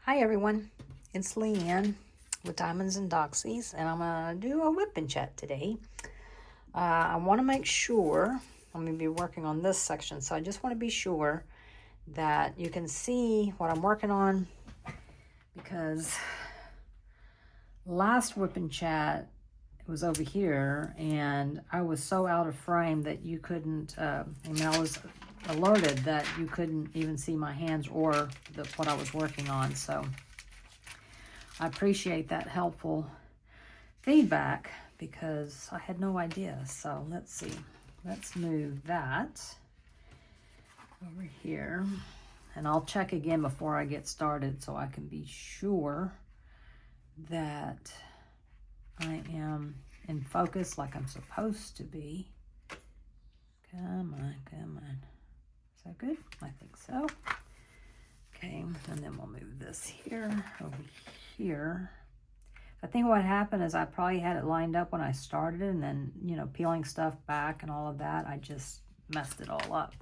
Hi everyone, it's Leanne with Diamonds and Doxies, and I'm going to do a whip and chat today. I want to make sure, I'm going to be working on this section, so I just want to be sure that you can see what I'm working on, because last whip and chat was over here, and I was so out of frame that you couldn't, I was alerted that you couldn't even see my hands or what I was working on, so I appreciate that helpful feedback because I had no idea. So let's see. Let's move that over here. And I'll check again before I get started so I can be sure that I am in focus like I'm supposed to be. Come on, come on. Is that good? I think so. Okay, and then we'll move this here, over here. I think what happened is I probably had it lined up when I started, and then, peeling stuff back and all of that, I just messed it all up.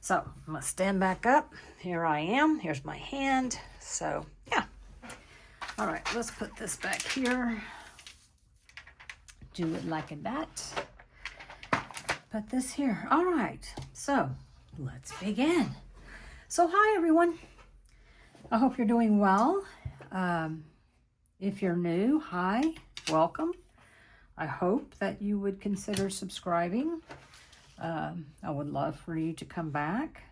So I'm gonna stand back up. Here I am. Here's my hand. So yeah. All right, let's put this back here. Do it like that. Put this here. All right, so let's begin. So hi everyone. I hope you're doing well. If you're new, hi, welcome. I hope that you would consider subscribing. I would love for you to come back.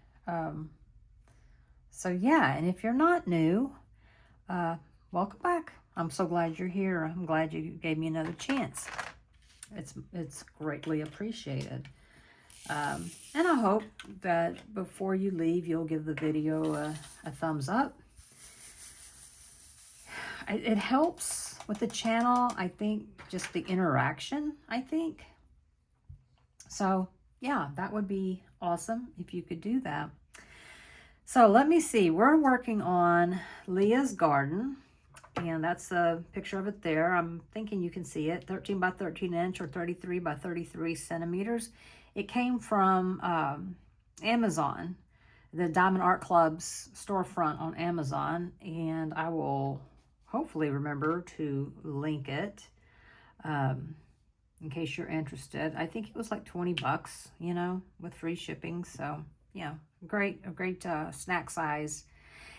So yeah, and if you're not new, welcome back. I'm so glad you're here. I'm glad you gave me another chance. It's greatly appreciated. And I hope that before you leave, you'll give the video a thumbs up. It helps with the channel, I think, just the interaction, I think. So, yeah, that would be awesome if you could do that. So, let me see. We're working on Leah's garden, and that's a picture of it there. I'm thinking you can see it, 13 by 13 inch or 33 by 33 centimeters. It came from Amazon, the Diamond Art Club's storefront on Amazon, and I will hopefully remember to link it in case you're interested. I think it was like 20 bucks, with free shipping. So yeah, a great snack size.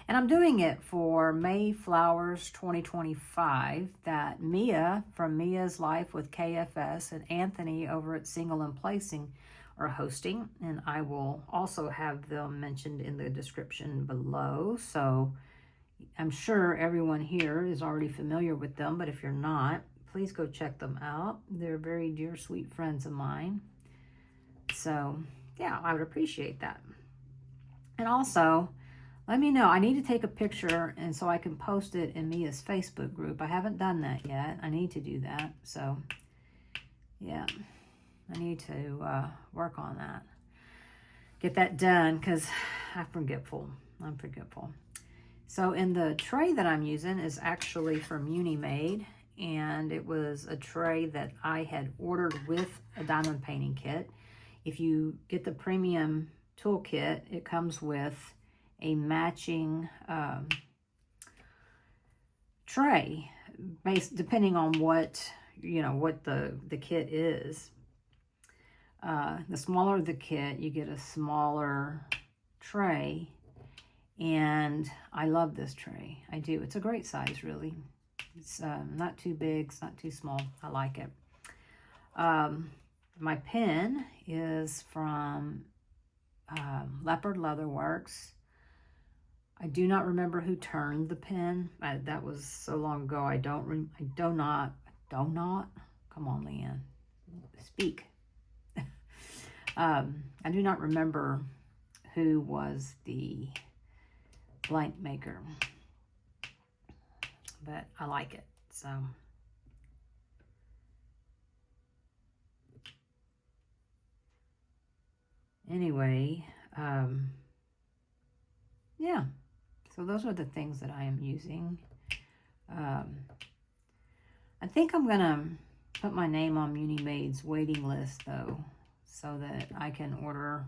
And I'm doing it for May Flowers 2025 that Mia from Mia's Life with KFS and Anthony over at Single and Placing are hosting. And I will also have them mentioned in the description below. So I'm sure everyone here is already familiar with them, but if you're not, please go check them out. They're very dear, sweet friends of mine. So, yeah, I would appreciate that. And also, let me know. I need to take a picture, and so I can post it in Mia's Facebook group. I haven't done that yet. I need to do that. So, yeah, I need to work on that. Get that done, because I'm forgetful. So in the tray that I'm using is actually from Unimade, and it was a tray that I had ordered with a diamond painting kit. If you get the premium toolkit, it comes with a matching tray, depending on what the kit is. The smaller the kit, you get a smaller tray. And I love this tray. I do. It's a great size, really. It's not too big. It's not too small. I like it. My pen is from Leopard Leatherworks. I do not remember who turned the pen. That was so long ago. I do not. Come on, Leanne. Speak. I do not remember who was the blank maker, but I like it. So anyway, yeah, so those are the things that I am using. I think I'm gonna put my name on Unimade's waiting list though, so that I can order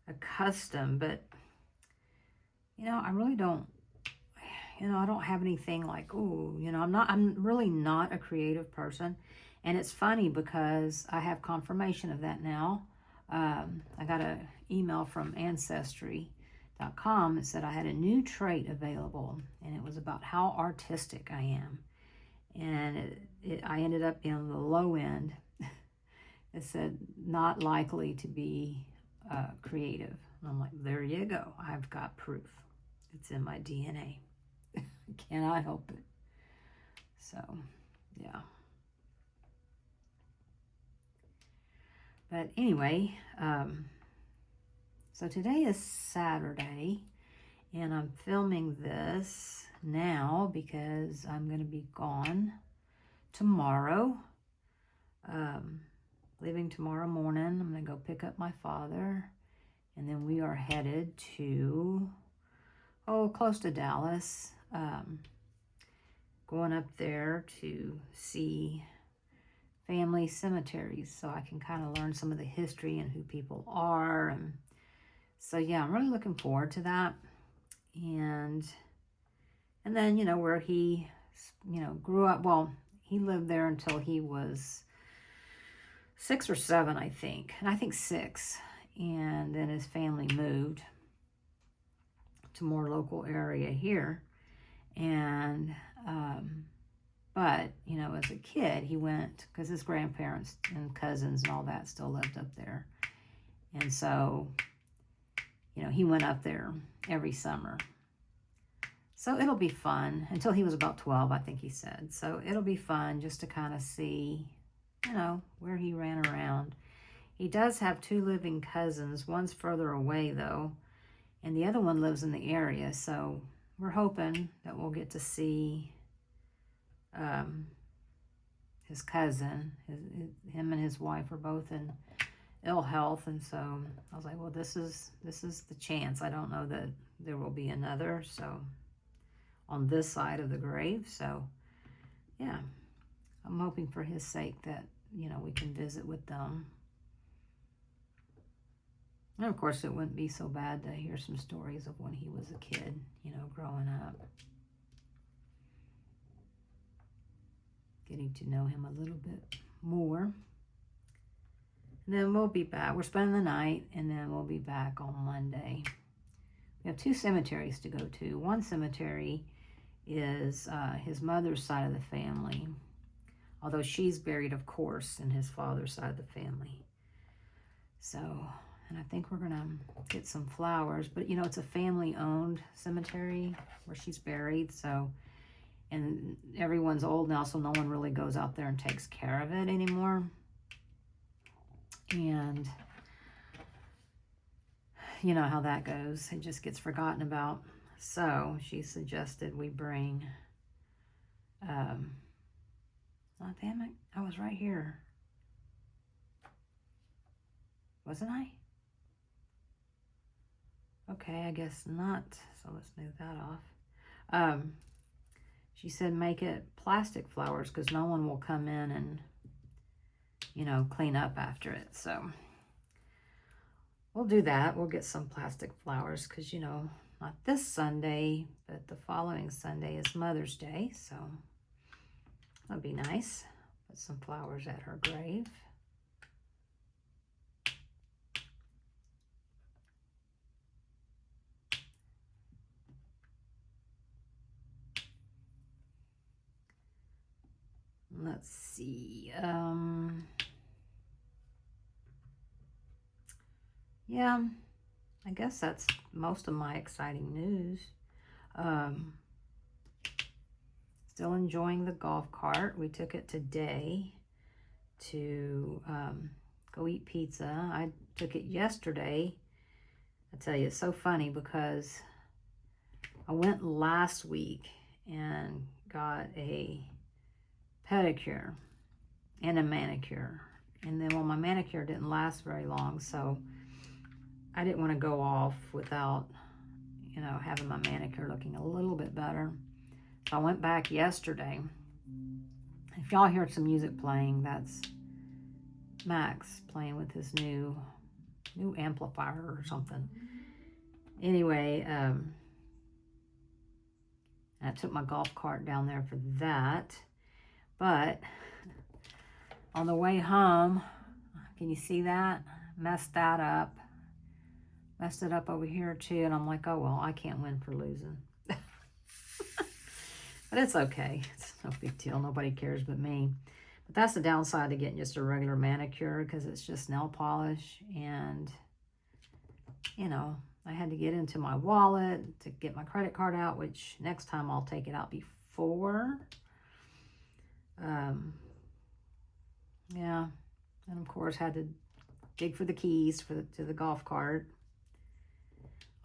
a custom, but I really don't I don't have anything like, ooh, I'm really not a creative person. And it's funny because I have confirmation of that now. I got an email from Ancestry.com that said I had a new trait available, and it was about how artistic I am. And I ended up in the low end. It said, not likely to be creative. And I'm like, there you go. I've got proof. It's in my DNA. Cannot help it. So, yeah. But anyway, so today is Saturday, and I'm filming this now because I'm going to be gone tomorrow. Leaving tomorrow morning. I'm going to go pick up my father, and then we are headed to, close to Dallas. Going up there to see family cemeteries so I can kind of learn some of the history and who people are. And so, yeah, I'm really looking forward to that. And then, where he, grew up. Well, he lived there until he was 6 or 7, I think. And I think 6. And then his family moved to more local area here. And, but, as a kid, he went, because his grandparents and cousins and all that still lived up there. And so, he went up there every summer. So it'll be fun until he was about 12, I think he said. So it'll be fun just to kind of see, where he ran around. He does have 2 living cousins. One's further away, though, and the other one lives in the area. So we're hoping that we'll get to see his cousin. Him and his wife are both in ill health, and so I was like, well, this is the chance. I don't know that there will be another, so on this side of the grave. So yeah, I'm hoping for his sake that we can visit with them. And of course, it wouldn't be so bad to hear some stories of when he was a kid, growing up. Getting to know him a little bit more. And then we'll be back. We're spending the night, and then we'll be back on Monday. We have 2 cemeteries to go to. One cemetery is his mother's side of the family, although she's buried, of course, in his father's side of the family. So, and I think we're going to get some flowers, but it's a family-owned cemetery where she's buried, so, and everyone's old now, so no one really goes out there and takes care of it anymore. And you know how that goes. It just gets forgotten about. So she suggested we bring, oh, damn it, I was right here. Wasn't I? Okay, I guess not. So let's move that off. She said make it plastic flowers because no one will come in and, clean up after it. So we'll do that. We'll get some plastic flowers because, not this Sunday, but the following Sunday is Mother's Day. So that'd be nice. Put some flowers at her grave. Let's see. Yeah, I guess that's most of my exciting news. Still enjoying the golf cart. We took it today to go eat pizza. I took it yesterday. I tell you, it's so funny because I went last week and got a pedicure and a manicure. And then, well, my manicure didn't last very long, so I didn't want to go off without, having my manicure looking a little bit better. So I went back yesterday. If y'all hear some music playing, that's Max playing with his new amplifier or something. Anyway, I took my golf cart down there for that. But on the way home, can you see that? Messed that up. Messed it up over here too. And I'm like, oh, well, I can't win for losing. But it's okay. It's no big deal. Nobody cares but me. But that's the downside of getting just a regular manicure, because it's just nail polish. And, you know, I had to get into my wallet to get my credit card out, which next time I'll take it out before. Yeah. And of course had to dig for the keys to the golf cart.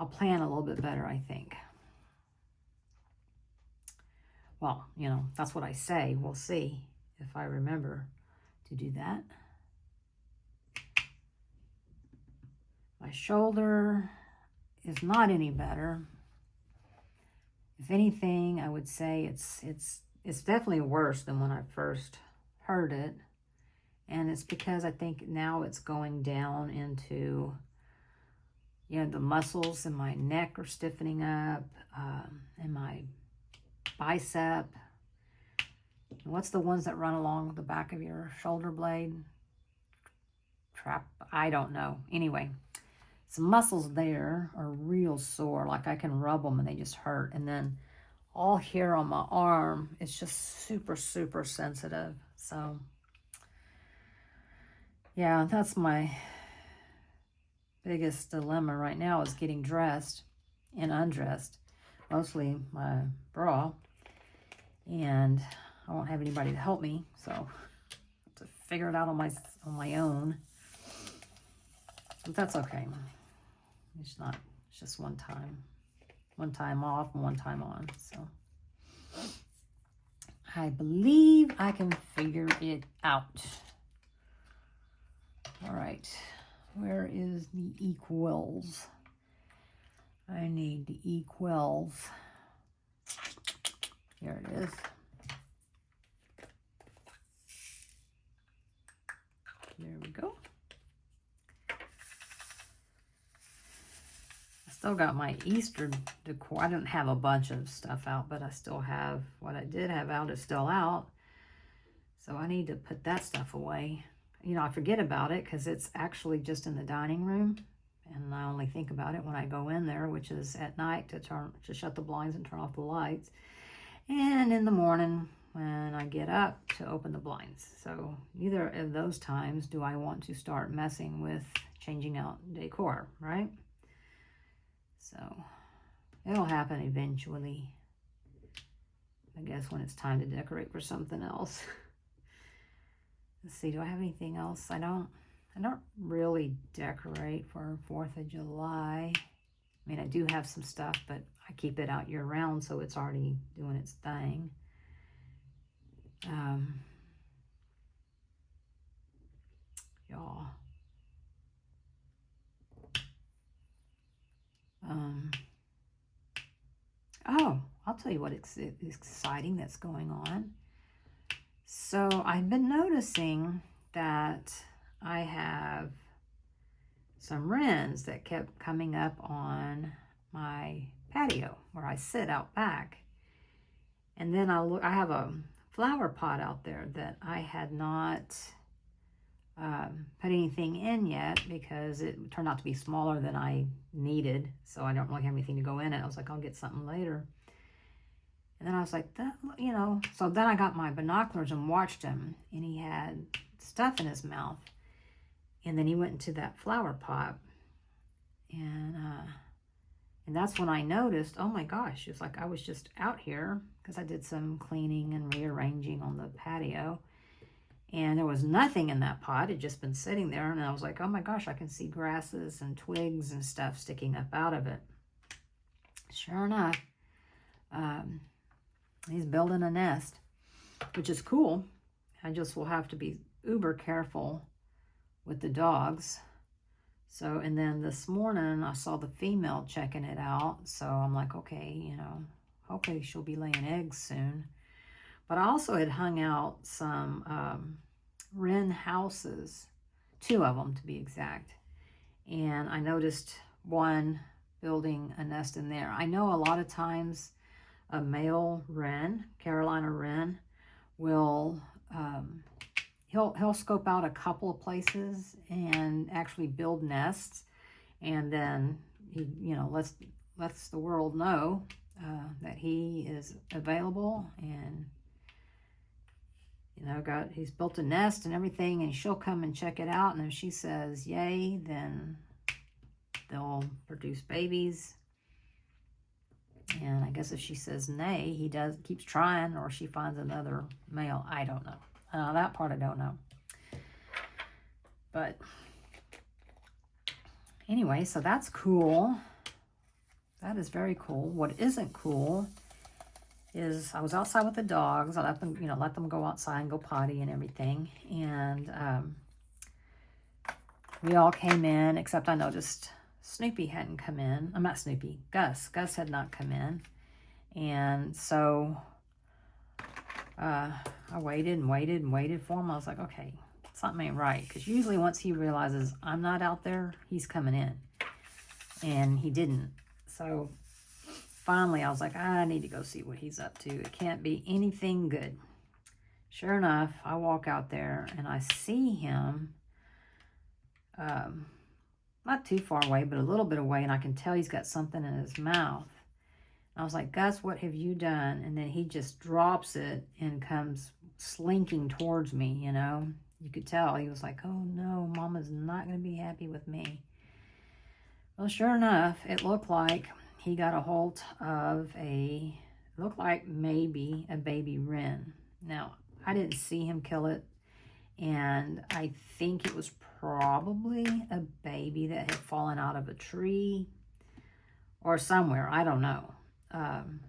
I'll plan a little bit better, I think. Well, you know, that's what I say. We'll see if I remember to do that. My shoulder is not any better. If anything, I would say it's definitely worse than when I first heard it. And it's because I think now it's going down into, you know, the muscles in my neck are stiffening up, and my bicep. What's the ones that run along the back of your shoulder blade? I don't know. Anyway, some muscles there are real sore. Like I can rub them and they just hurt. And then all here on my arm, it's just super, super sensitive. So yeah, that's my biggest dilemma right now, is getting dressed and undressed. Mostly my bra. And I won't have anybody to help me, so I have to figure it out on my own. But that's okay. It's just one time off and one time on. So I believe I can figure it out. All right, where is the equals? I need the equals. Here it is. There we go. I still got my Easter decor. I didn't have a bunch of stuff out, but I still have what I did have out is still out. So I need to put that stuff away. You know, I forget about it because it's actually just in the dining room. And I only think about it when I go in there, which is at night to shut the blinds and turn off the lights. And in the morning when I get up to open the blinds. So neither of those times do I want to start messing with changing out decor, right? So it'll happen eventually. I guess when it's time to decorate for something else. Let's see, do I have anything else? I don't really decorate for 4th of July. I mean, I do have some stuff, but I keep it out year round, so it's already doing its thing. Y'all. Oh, I'll tell you what exciting that's going on. So I've been noticing that I have some wrens that kept coming up on my patio where I sit out back. And then I have a flower pot out there that I had not put anything in yet because it turned out to be smaller than I needed. So I don't really have anything to go in it. I was like, I'll get something later. And then I was like, you know, so then I got my binoculars and watched him, and he had stuff in his mouth. And then he went into that flower pot. And that's when I noticed, oh my gosh, it was like I was just out here because I did some cleaning and rearranging on the patio. And there was nothing in that pot. It had just been sitting there. And I was like, oh my gosh, I can see grasses and twigs and stuff sticking up out of it. Sure enough, he's building a nest, which is cool. I just will have to be uber careful with the dogs. So, and then this morning I saw the female checking it out. So I'm like, okay, you know, hopefully she'll be laying eggs soon. But I also had hung out some wren houses, 2 of them to be exact. And I noticed one building a nest in there. I know a lot of times a male wren, Carolina wren, will he'll scope out a couple of places and actually build nests, and then he lets the world know that he is available, and he's built a nest and everything, and she'll come and check it out, and if she says yay, then they'll produce babies. And I guess if she says nay, he keeps trying, or she finds another male. I don't know. That part I don't know. But anyway, so that's cool. That is very cool. What isn't cool is I was outside with the dogs. I let them go outside and go potty and everything. And we all came in, except I noticed Snoopy hadn't come in. I'm not Snoopy, Gus. Gus had not come in. And so I waited and waited and waited for him. I was like, okay, something ain't right. Because usually once he realizes I'm not out there, he's coming in. And he didn't. So finally I was like, I need to go see what he's up to. It can't be anything good. Sure enough, I walk out there and I see him not too far away, but a little bit away, and I can tell he's got something in his mouth. I was like, Gus, what have you done? And then he just drops it and comes slinking towards me, You could tell. He was like, oh no, Mama's not going to be happy with me. Well, sure enough, it looked like he got a hold of looked like maybe a baby wren. Now, I didn't see him kill it, and I think it was probably a baby that had fallen out of a tree or somewhere. I don't know. I'm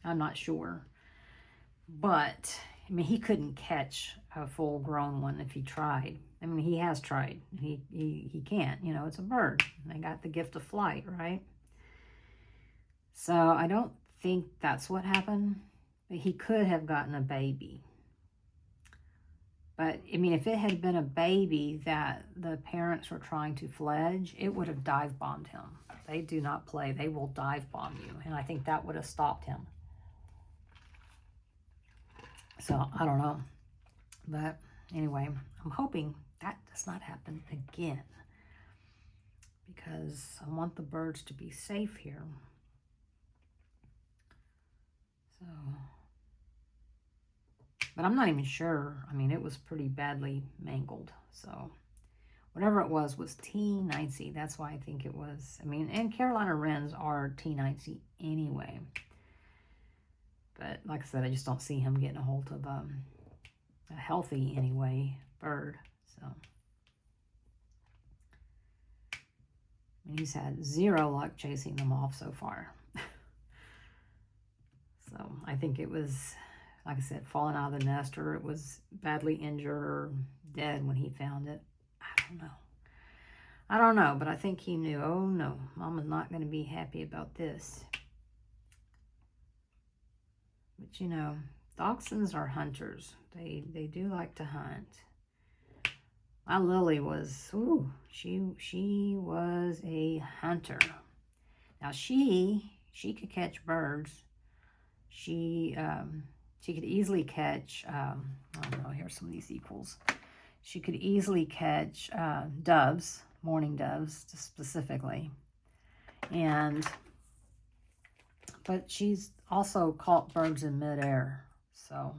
not sure. But, I mean, he couldn't catch a full-grown one if he tried. I mean, he has tried. He can't. It's a bird. They got the gift of flight, right? So I don't think that's what happened. But he could have gotten a baby. But, I mean, if it had been a baby that the parents were trying to fledge, it would have dive bombed him. They do not play. They will dive bomb you. And I think that would have stopped him. So, I don't know. But, anyway, I'm hoping that does not happen again. Because I want the birds to be safe here. So... But I'm not even sure. I mean, it was pretty badly mangled. So whatever it was T90. That's why I think it was. I mean, and Carolina wrens are T90 anyway. But like I said, I just don't see him getting a hold of a healthy, anyway, bird. So and he's had zero luck chasing them off so far. So I think it was... like I said, falling out of the nest, or it was badly injured or dead when he found it. I don't know, but I think he knew, oh no, Mama's not going to be happy about this. But dachshunds are hunters. They do like to hunt. My Lily was, she was a hunter. Now she could catch birds. She could easily catch, I don't know, here's some of these equals. She could easily catch doves, mourning doves specifically. But she's also caught birds in midair. So,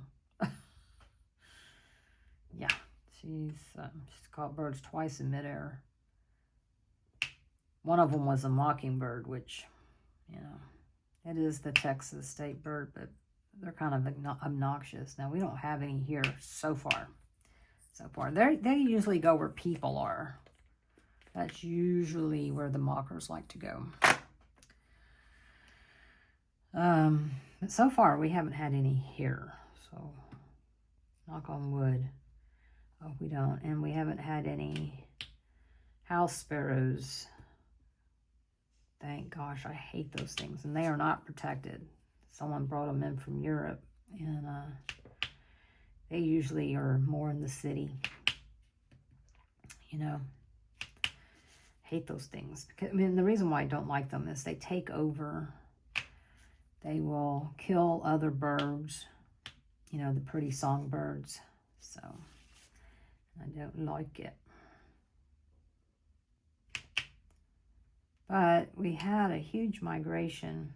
yeah, she's caught birds twice in midair. One of them was a mockingbird, which, it is the Texas state bird, but they're kind of obnoxious. Now, we don't have any here so far. They usually go where people are. That's usually where the mockers like to go. But so far, we haven't had any here. So, knock on wood. Oh, we don't. And we haven't had any house sparrows. Thank gosh, I hate those things. And they are not protected. Someone brought them in from Europe, and they usually are more in the city. Hate those things. Because, I mean, the reason why I don't like them is they take over they will kill other birds, you know, the pretty songbirds. So I don't like it. But we had a huge migration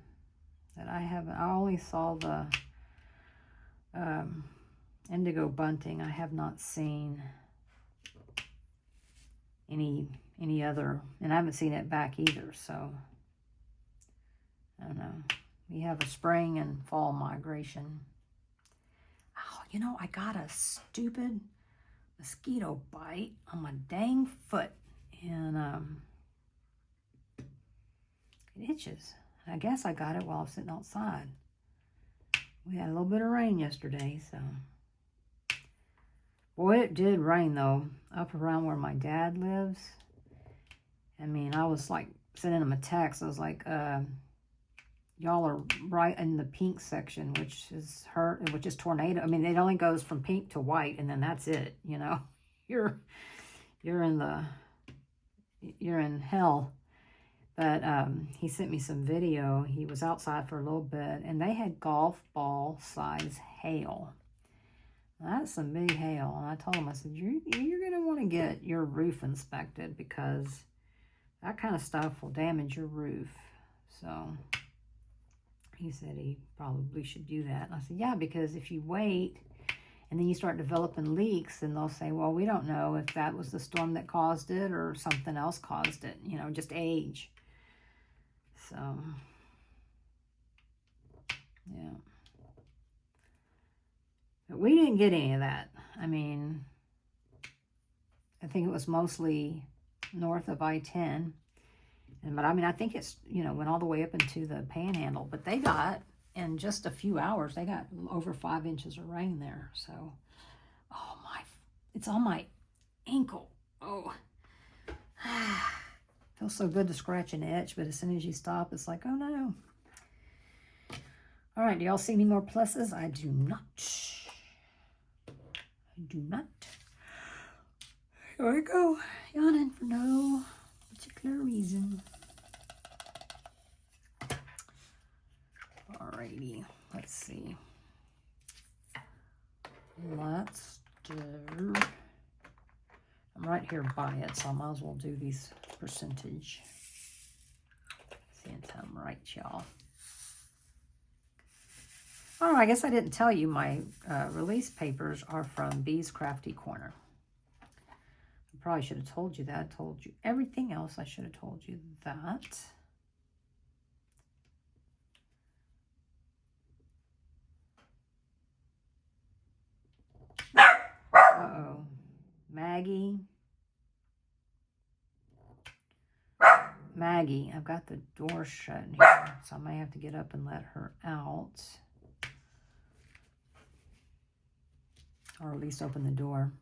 that I only saw the indigo bunting. I have not seen any other, and I haven't seen it back either, so I don't know. We have a spring and fall migration. Oh, you know, I got a stupid mosquito bite on my dang foot, and it itches. I guess I got it while I was sitting outside. We had a little bit of rain yesterday, so. Boy, it did rain, though, up around where my dad lives. I mean, I was, like, sending him a text. I was like, y'all are right in the pink section, which is tornado. I mean, it only goes from pink to white, and then that's it, you know. You're in hell. But he sent me some video. He was outside for a little bit, and they had golf ball size hail. That's some big hail. And I told him, I said, you're going to want to get your roof inspected, because that kind of stuff will damage your roof. So he said he probably should do that. And I said, yeah, because if you wait and then you start developing leaks, and they'll say, well, we don't know if that was the storm that caused it or something else caused it, you know, just age. So, yeah. But we didn't get any of that. I mean, I think it was mostly north of I-10. But I mean, I think it's, you know, went all the way up into the Panhandle. But they got, in just a few hours, they got over 5 inches of rain there. So, oh my, it's on my ankle. Oh, feels so good to scratch an itch, but as soon as you stop, it's like, oh no. All right, do y'all see any more pluses? I do not. I do not. Here we go. Yawning for no particular reason. Alrighty, let's see. Let's do, I'm right here by it, so I might as well do these percentage. Since I'm right, y'all. Oh, I guess I didn't tell you my release papers are from Bee's Crafty Corner. I probably should have told you that. I told you everything else. I should have told you that. Uh-oh. Maggie, I've got the door shut in here, so I may have to get up and let her out. Or at least open the door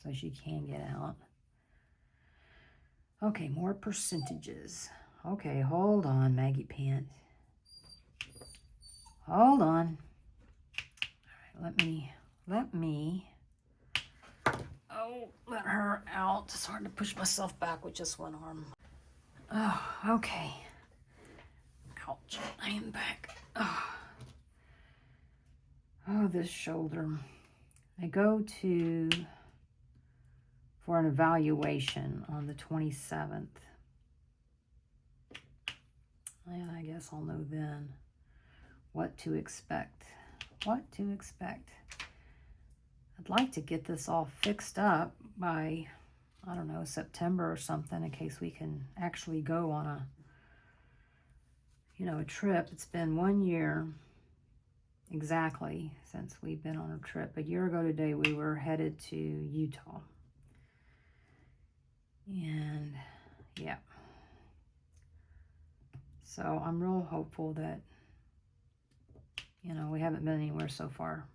so she can get out. Okay, more percentages. Okay, hold on, Maggie Pant. Hold on. All right, let me let her out. It's hard to push myself back with just one arm. Oh, okay. Ouch, I am back. Oh, this shoulder. I go for an evaluation on the 27th. And I guess I'll know then what to expect. What to expect. I'd like to get this all fixed up by, I don't know, September or something, in case we can actually go on a, you know, a trip. It's been 1 year exactly since we've been on a trip. A year ago today, we were headed to Utah. And yeah. So I'm real hopeful that, you know, we haven't been anywhere so far.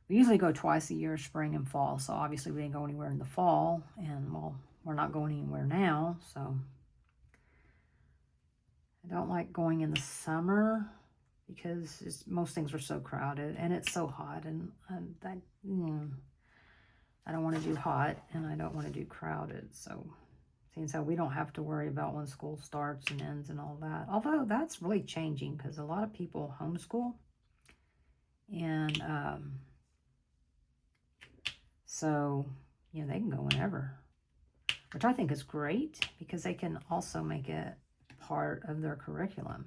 We usually go twice a year, spring and fall. So obviously we didn't go anywhere in the fall. And, well, we're not going anywhere now. So I don't like going in the summer because most things are so crowded. And it's so hot. And I don't want to do hot. And I don't want to do crowded. So Seeing so we don't have to worry about when school starts and ends and all that. Although that's really changing because a lot of people homeschool. And so, you know, they can go whenever. Which I think is great because they can also make it part of their curriculum.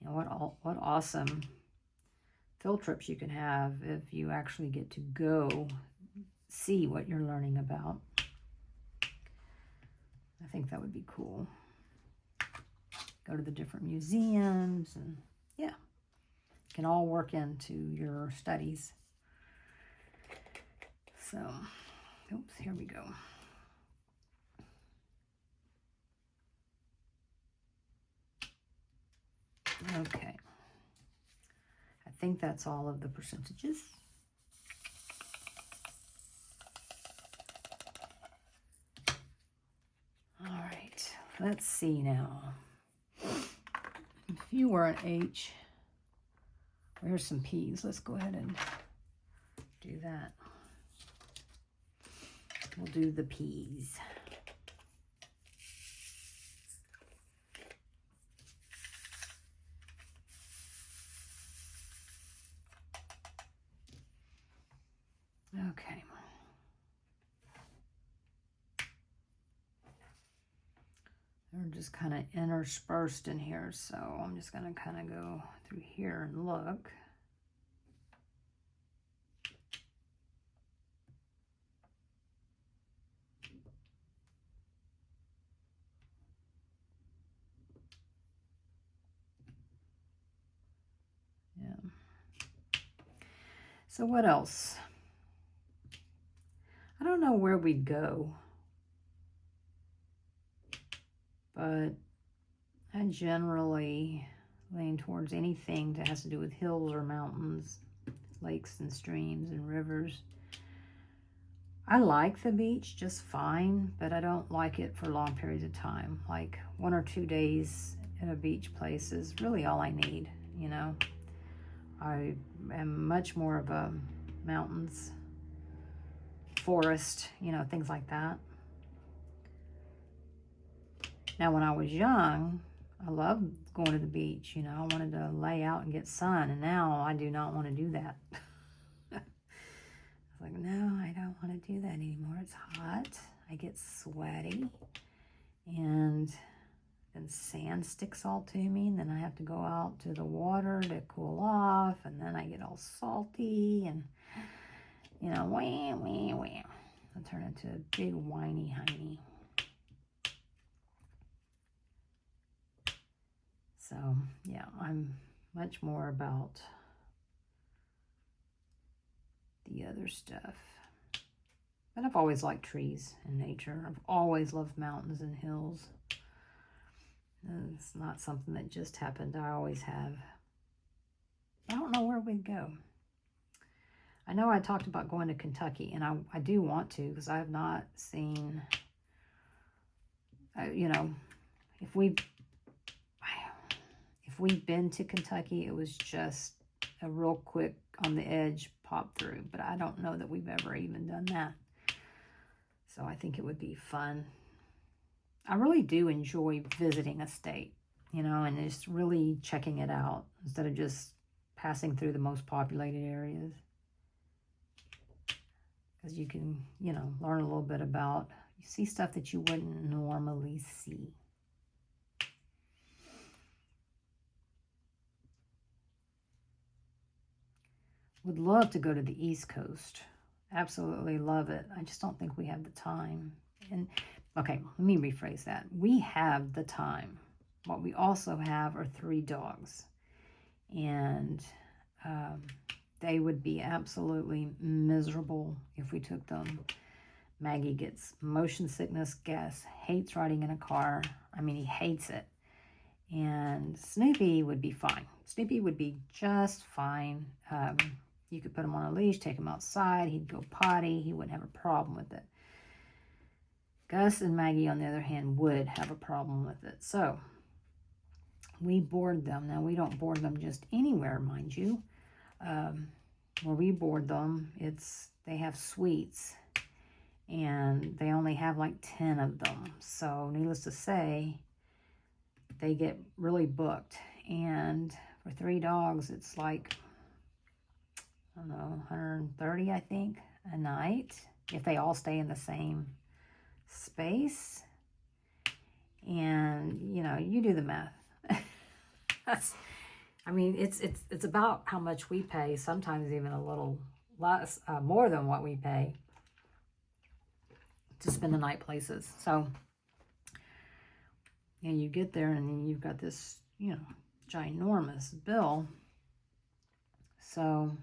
You know, what awesome field trips you can have if you actually get to go see what you're learning about. I think that would be cool. Go to the different museums and yeah, it can all work into your studies. So, oops, here we go. Okay. I think that's all of the percentages. All right, let's see now. If you were an H, here's some P's. Let's go ahead and do that. We'll do the P's. Okay. They're just kind of interspersed in here, so I'm just going to kind of go through here and look. Yeah. So what else? I don't know where we'd go, but I generally lean towards anything that has to do with hills or mountains, lakes and streams and rivers. I like the beach just fine, but I don't like it for long periods of time. Like 1 or 2 days at a beach place is really all I need, you know. I am much more of a mountains, forest, you know, things like that. Now, when I was young, I loved going to the beach, you know. I wanted to lay out and get sun, and now I do not want to do that. I was like, no, I don't want to do that anymore. It's hot. I get sweaty, and then sand sticks all to me, and then I have to go out to the water to cool off, and then I get all salty, and, you know, wah, wah, wah. I turn into a big whiny hiney. So, yeah, I'm much more about the other stuff. But I've always liked trees and nature. I've always loved mountains and hills. It's not something that just happened. I always have. I don't know where we'd go. I know I talked about going to Kentucky, and I do want to because I have not seen, you know, if we've been to Kentucky, it was just a real quick on the edge pop through, but I don't know that we've ever even done that. So I think it would be fun. I really do enjoy visiting a state, you know, and just really checking it out instead of just passing through the most populated areas. Because you can, you know, learn a little bit about, you see stuff that you wouldn't normally see. Would love to go to the East Coast. Absolutely love it. I just don't think we have the time. And okay, let me rephrase that. We have the time. What we also have are 3 dogs. And they would be absolutely miserable if we took them. Maggie gets motion sickness, Gus hates riding in a car. I mean, he hates it. And Snoopy would be fine. Snoopy would be just fine. You could put him on a leash, take him outside. He'd go potty. He wouldn't have a problem with it. Gus and Maggie, on the other hand, would have a problem with it. So we board them. Now, we don't board them just anywhere, mind you. Where we board them, they have suites. and they only have like 10 of them. So needless to say, they get really booked. And for 3 dogs, it's like, I don't know, 130, I think, a night, if they all stay in the same space. And, you know, you do the math. That's, I mean, it's about how much we pay, sometimes even a little less, more than what we pay to spend the night places. So, and you get there and then you've got this, you know, ginormous bill. So,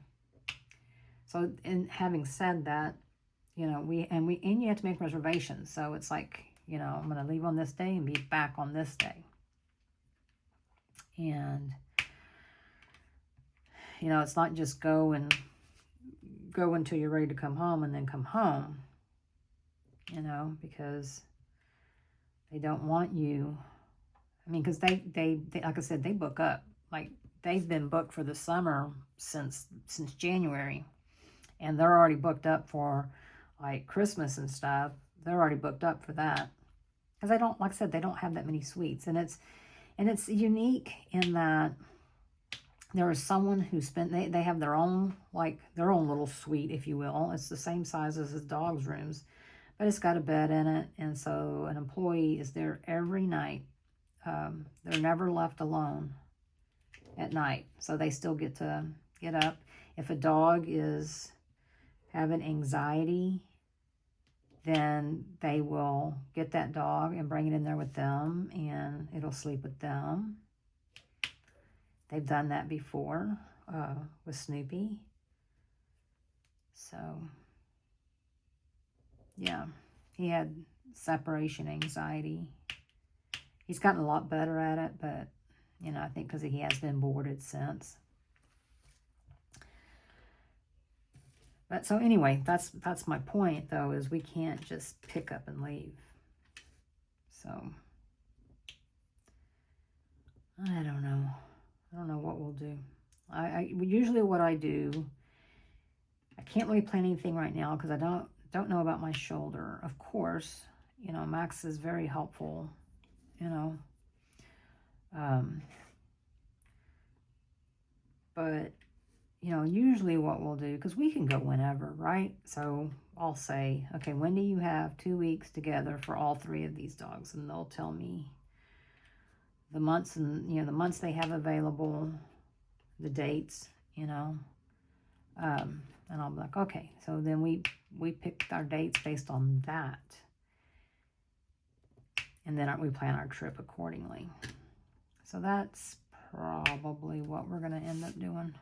in having said that, you know, and you have to make reservations. So it's like, you know, I'm going to leave on this day and be back on this day. And, you know, it's not just go until you're ready to come home and then come home, you know, because they don't want you. I mean, because they like I said, they book up. Like, they've been booked for the summer since January, and they're already booked up for like Christmas and stuff. They're already booked up for that, because they don't, like I said, they don't have that many suites. And it's unique in that there is someone who they have their own, like their own little suite, if you will. It's the same size as the dog's rooms, but it's got a bed in it. And so an employee is there every night. They're never left alone at night. So they still get to get up. If a dog is having anxiety, then they will get that dog and bring it in there with them, and it'll sleep with them. They've done that before with Snoopy. So, yeah, he had separation anxiety. He's gotten a lot better at it, but, you know, I think because he has been boarded since. But so anyway, that's my point, though, is we can't just pick up and leave. So, I don't know. I don't know what we'll do. Usually what I do, I can't really plan anything right now because I don't know about my shoulder. Of course, you know, Max is very helpful, you know. But, you know, usually what we'll do, because we can go whenever, right? So I'll say, okay, when do you have 2 weeks together for all 3 of these dogs? And they'll tell me the months, and, you know, the months they have available, the dates, you know. And I'll be like, okay, so then we picked our dates based on that. And then we plan our trip accordingly. So that's probably what we're going to end up doing.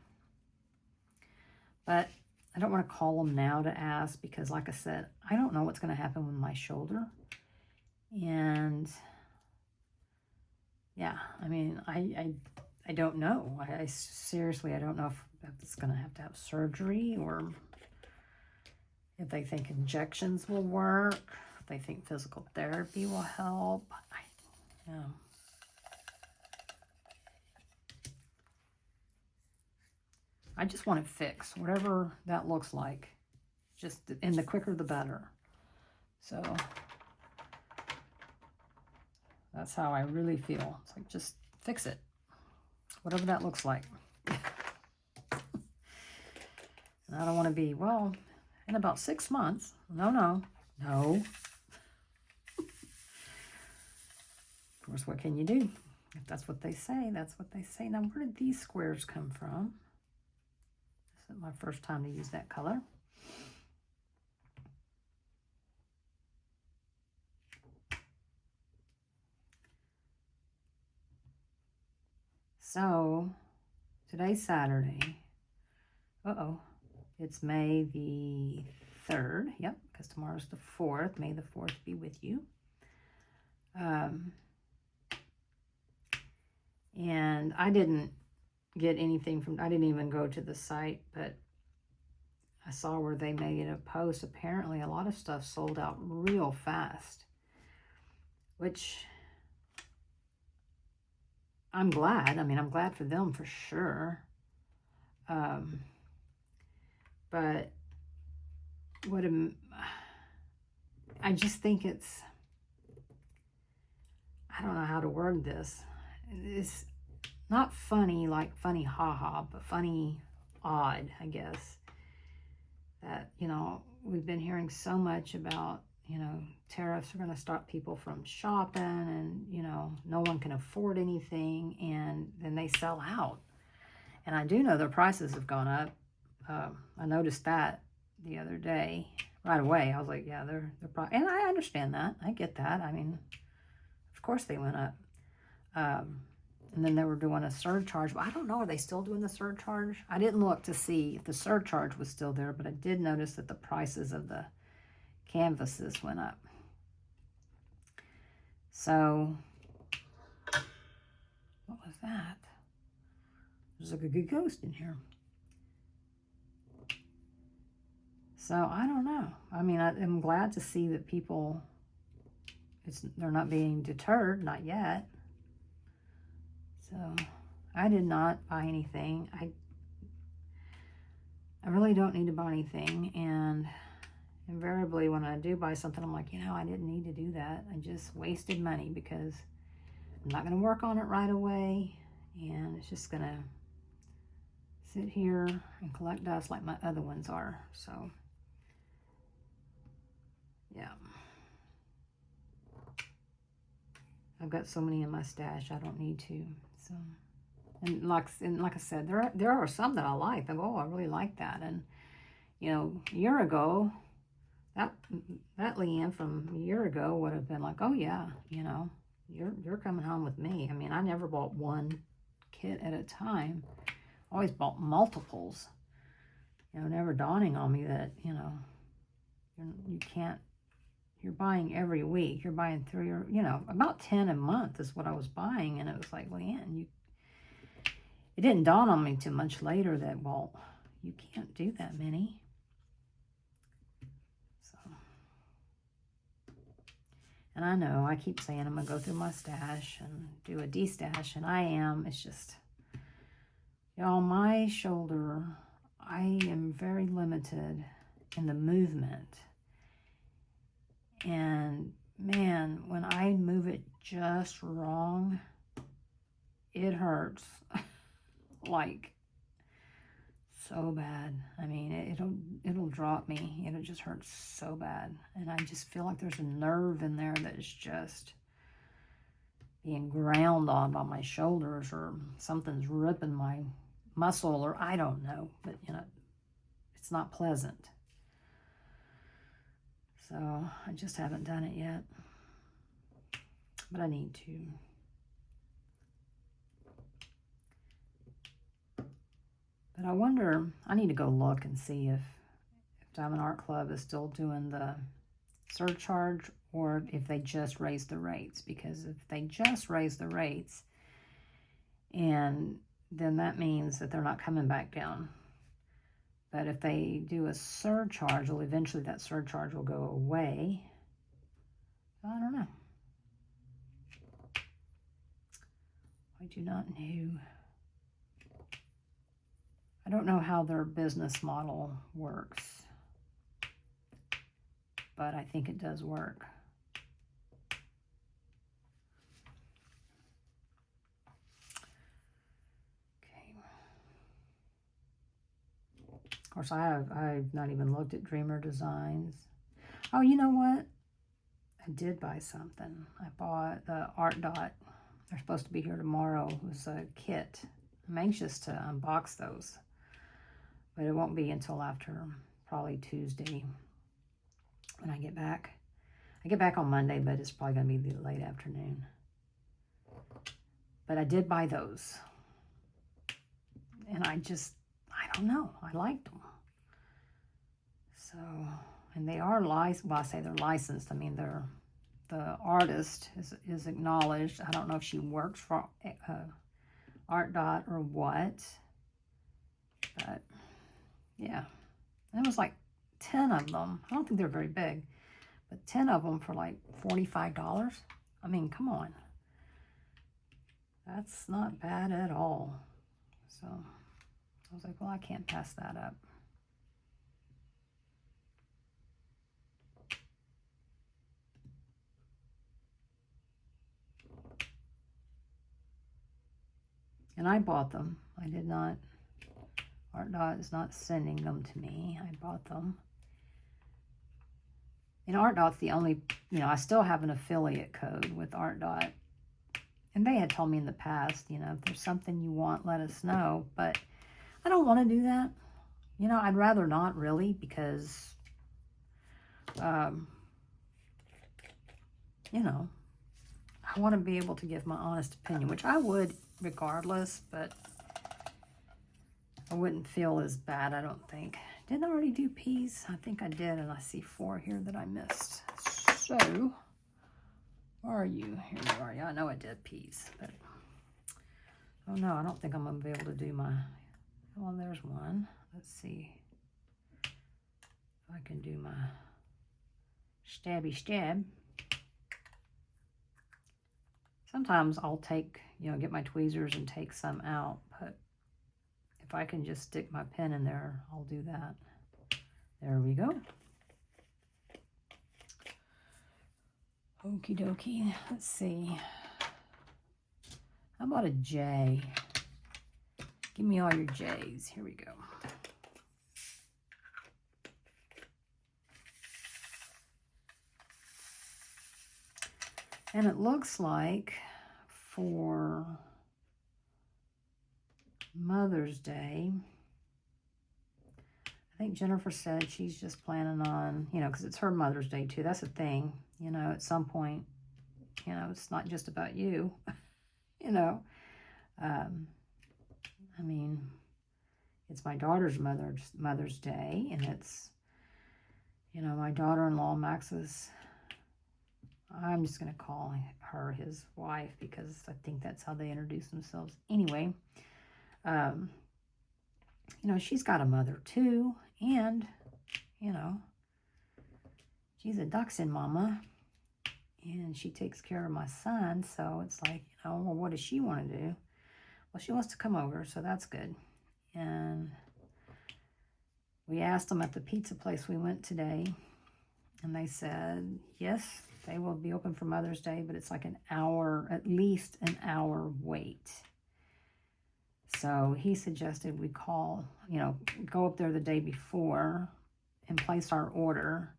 But I don't want to call them now to ask because, like I said, I don't know what's going to happen with my shoulder. And, yeah, I mean, I don't know. I seriously, I don't know if it's going to have surgery, or if they think injections will work, if they think physical therapy will help. Yeah. I just want it fixed, whatever that looks like. And the quicker the better. So that's how I really feel. It's like, just fix it, whatever that looks like. And I don't want to be, well, in about 6 months. No. Of course, what can you do? If that's what they say, that's what they say. Now, where did these squares come from? This is my first time to use that color. So, today's Saturday. It's May the 3rd. Yep, because tomorrow's the 4th. May the 4th be with you. And I didn't get anything I didn't even go to the site, but I saw where they made a post. Apparently, a lot of stuff sold out real fast, which I'm glad. I mean, I'm glad for them for sure. But I just think it's, I don't know how to word this. It's not funny, like funny haha, but funny odd, I guess. That, we've been hearing so much about, tariffs are going to stop people from shopping and, no one can afford anything, and then they sell out. And I do know their prices have gone up. I noticed that the other day right away. I was like, yeah, they're probably, and I understand that. I get that. I mean, of course they went up. And then they were doing a surcharge. I don't know, are they still doing the surcharge? I didn't look to see if the surcharge was still there, but I did notice that the prices of the canvases went up. So, what was that? There's like a good ghost in here. So, I don't know. I mean, I'm glad to see that people, they're not being deterred, not yet. So, I did not buy anything. I really don't need to buy anything, and invariably when I do buy something, I'm like, I didn't need to do that. I just wasted money because I'm not going to work on it right away, and it's just going to sit here and collect dust like my other ones are. So, yeah. I've got so many in my stash, I don't need to. So, and like I said, there are some that I like. I go, oh, I really like that. And, a year ago, that Leanne from a year ago would have been like, oh yeah, you're coming home with me. I mean, I never bought one kit at a time. I always bought multiples. Never dawning on me that, you can't, you're buying every week. You're buying 3 or, about 10 a month is what I was buying. And it was like, Leanne, it didn't dawn on me too much later that, well, you can't do that many. So, and I know I keep saying I'm going to go through my stash and do a de-stash, and I am. It's just, y'all, my shoulder, I am very limited in the movement. And man, when I move it just wrong, it hurts. Like, so bad. I mean, it'll drop me. It'll just hurt so bad. And I just feel like there's a nerve in there that is just being ground on by my shoulders, or something's ripping my muscle, or I don't know. But, it's not pleasant. So I just haven't done it yet. But I need to. But I wonder, I need to go look and see if Diamond Art Club is still doing the surcharge, or if they just raised the rates. Because if they just raised the rates, and then that means that they're not coming back down. But if they do a surcharge, well, eventually that surcharge will go away. I don't know. I do not know. I don't know how their business model works, but I think it does work. Okay. Of course, I've not even looked at Dreamer Designs. Oh, you know what? I did buy something. I bought the Art Dot. They're supposed to be here tomorrow. It was a kit. I'm anxious to unbox those, but it won't be until after probably Tuesday when I get back. I get back on Monday, but it's probably going to be the late afternoon. But I did buy those. And I don't know. I liked them. So, and they are licensed. Well, I say they're licensed. I mean, the artist is acknowledged. I don't know if she works for Art Dot or what. But, yeah. And it was like 10 of them. I don't think they're very big. But 10 of them for like $45. I mean, come on. That's not bad at all. So I was like, well, I can't pass that up. And I bought them. I did not, ArtDot is not sending them to me. I bought them. And ArtDot's the only, I still have an affiliate code with ArtDot. And they had told me in the past, if there's something you want, let us know. But I don't want to do that. I'd rather not really, because, I want to be able to give my honest opinion, which I would regardless, but I wouldn't feel as bad, I don't think. Didn't I already do peas? I think I did, and I see 4 here that I missed. So, where are you? Here you are. Yeah, I know I did peas, but oh no, I don't think I'm going to be able to do my, well, there's one. Let's see if I can do my stabby stab. Sometimes I'll take, get my tweezers and take some out, but if I can just stick my pen in there, I'll do that. There we go. Okie dokie. Let's see. How about a J? Give me all your J's. Here we go. And it looks like for Mother's Day, I think Jennifer said she's just planning on, because it's her Mother's Day too. That's the thing, at some point, it's not just about you, I mean, it's my daughter's Mother's Day, and it's, my daughter-in-law, Max's, I'm just going to call her his wife because I think that's how they introduce themselves. Anyway, she's got a mother too, and, she's a dachshund mama, and she takes care of my son, so it's like, well, what does she want to do? Well, she wants to come over, so that's good. And we asked them at the pizza place we went today, and they said, yes, they will be open for Mother's Day, but it's like an hour, at least an hour wait. So he suggested we call, go up there the day before and place our order,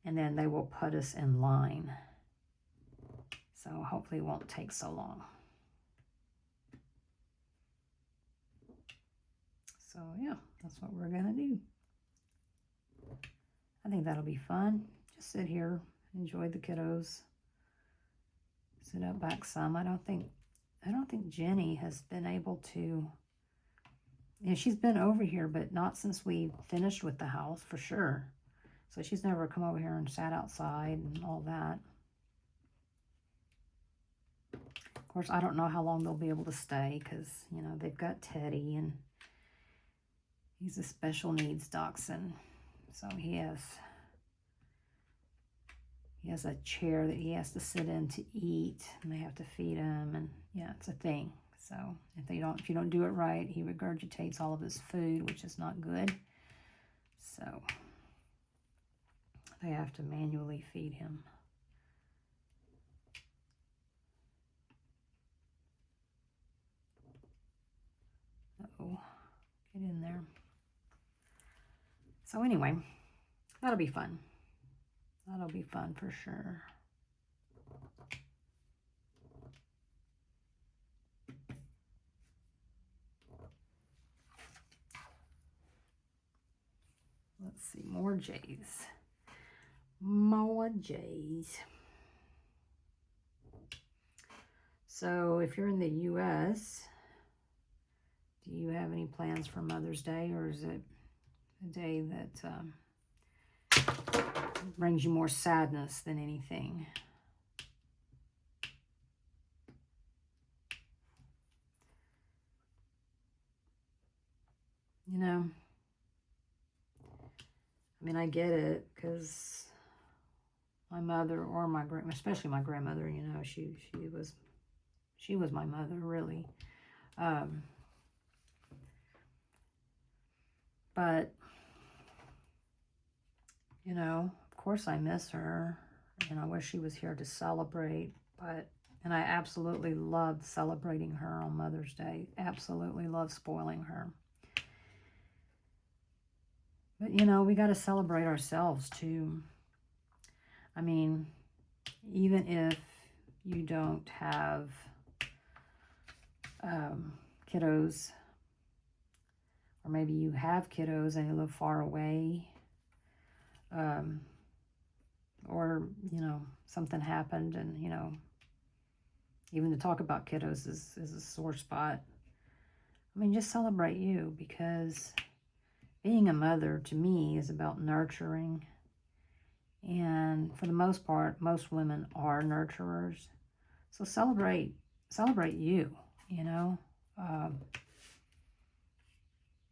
and then they will put us in line. So hopefully it won't take so long. So yeah, that's what we're gonna do. I think that'll be fun. Just sit here, enjoy the kiddos, sit up back some. I don't think Jenny has been able to, she's been over here, but not since we finished with the house, for sure. So she's never come over here and sat outside and all that. Of course, I don't know how long they'll be able to stay because, they've got Teddy, and he's a special needs dachshund. So he has a chair that he has to sit in to eat, and they have to feed him, and yeah, it's a thing. So if you don't do it right, he regurgitates all of his food, which is not good. So they have to manually feed him. Uh-oh, get in there. So anyway, that'll be fun. That'll be fun for sure. Let's see, more J's. More J's. So if you're in the U.S., do you have any plans for Mother's Day, or is it a day that brings you more sadness than anything? I mean, I get it, because my mother, or especially my grandmother, she was my mother, really. But, of course I miss her, and I wish she was here to celebrate, but And I absolutely love celebrating her on Mother's Day. Absolutely love spoiling her. But, you know, we got to celebrate ourselves, too. I mean, even if you don't have kiddos, or maybe you have kiddos and you live far away, or, you know, something happened and, you know, even to talk about kiddos is a sore spot. I mean, just celebrate you, because being a mother to me is about nurturing. And for the most part, most women are nurturers. So celebrate you, you know.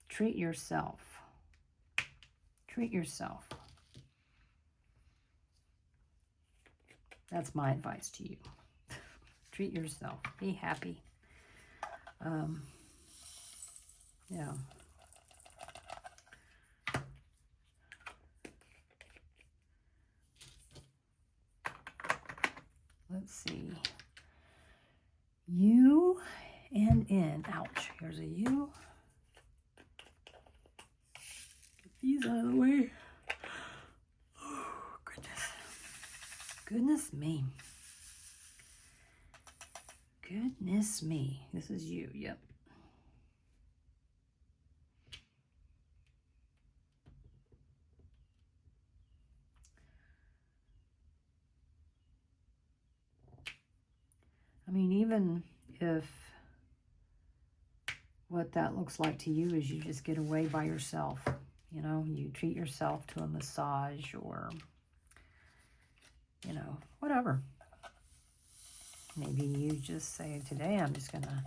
Treat yourself. Treat yourself. That's my advice to you. Treat yourself. Be happy. Yeah. Let's see. U and N. Ouch. Here's a U. Get these out of the way. Oh, goodness. Goodness me. Goodness me. This is you. Yep. I mean, even if what that looks like to you is you just get away by yourself, you know, you treat yourself to a massage or, you know, whatever. Maybe you just say, today I'm just going to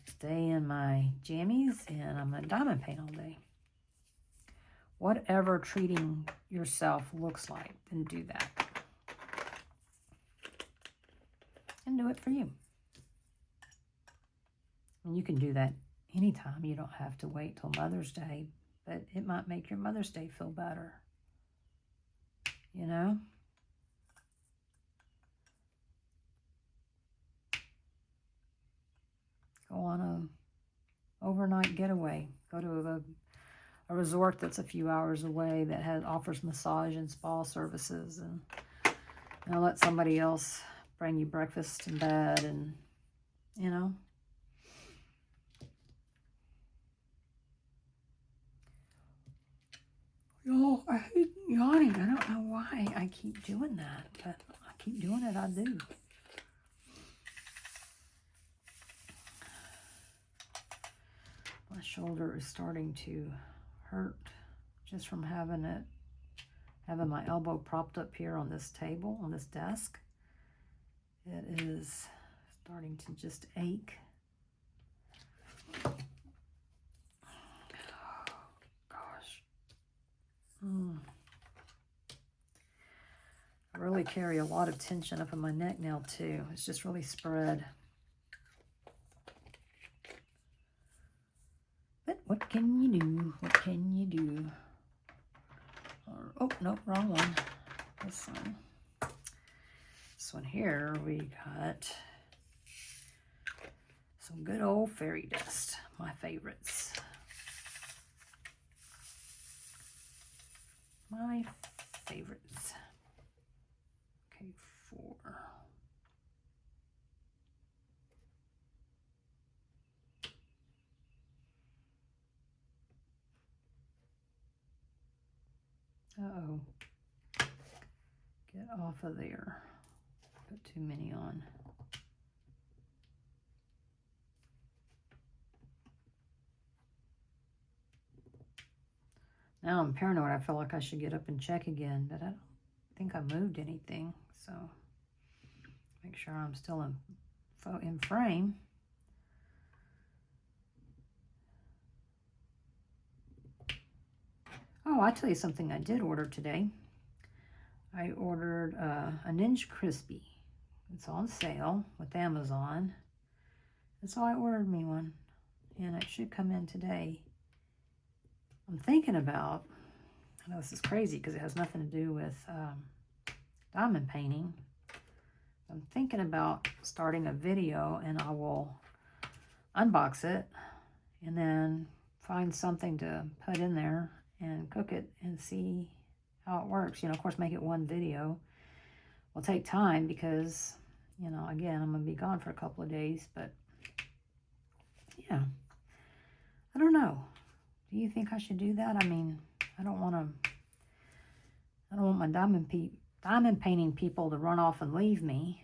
stay in my jammies and I'm going to diamond paint all day. Whatever treating yourself looks like, then do that. And do it for you. And you can do that anytime. You don't have to wait till Mother's Day, but it might make your Mother's Day feel better. You know? Go on a overnight getaway. Go to a resort that's a few hours away that offers massage and spa services, and you know, let somebody else bring you breakfast in bed, and you know. Y'all, I hate yawning. I don't know why I keep doing that, but I keep doing it. I do. My shoulder is starting to hurt just from having my elbow propped up here on this table, on this desk. It is starting to just ache. Oh, gosh. I really carry a lot of tension up in my neck now, too. It's just really spread. But what can you do? What can you do? Oh, nope, wrong one. This one. This one here, we got some good old fairy dust. My favorites. My favorites. Okay, 4. Uh-oh. Get off of there. Put too many on. Now I'm paranoid. I feel like I should get up and check again, but I don't think I moved anything. So make sure I'm still in frame. Oh, I'll tell you something I did order today. I ordered a Ninja Crispy. It's on sale with Amazon. And so I ordered me one. And it should come in today. I'm thinking about, I know this is crazy because it has nothing to do with diamond painting. I'm thinking about starting a video, and I will unbox it and then find something to put in there and cook it and see how it works. You know, of course, make it one video. Will take time because, you know, again, I'm going to be gone for a couple of days, but yeah, I don't know. Do you think I should do that? I mean, I don't want my diamond painting people to run off and leave me.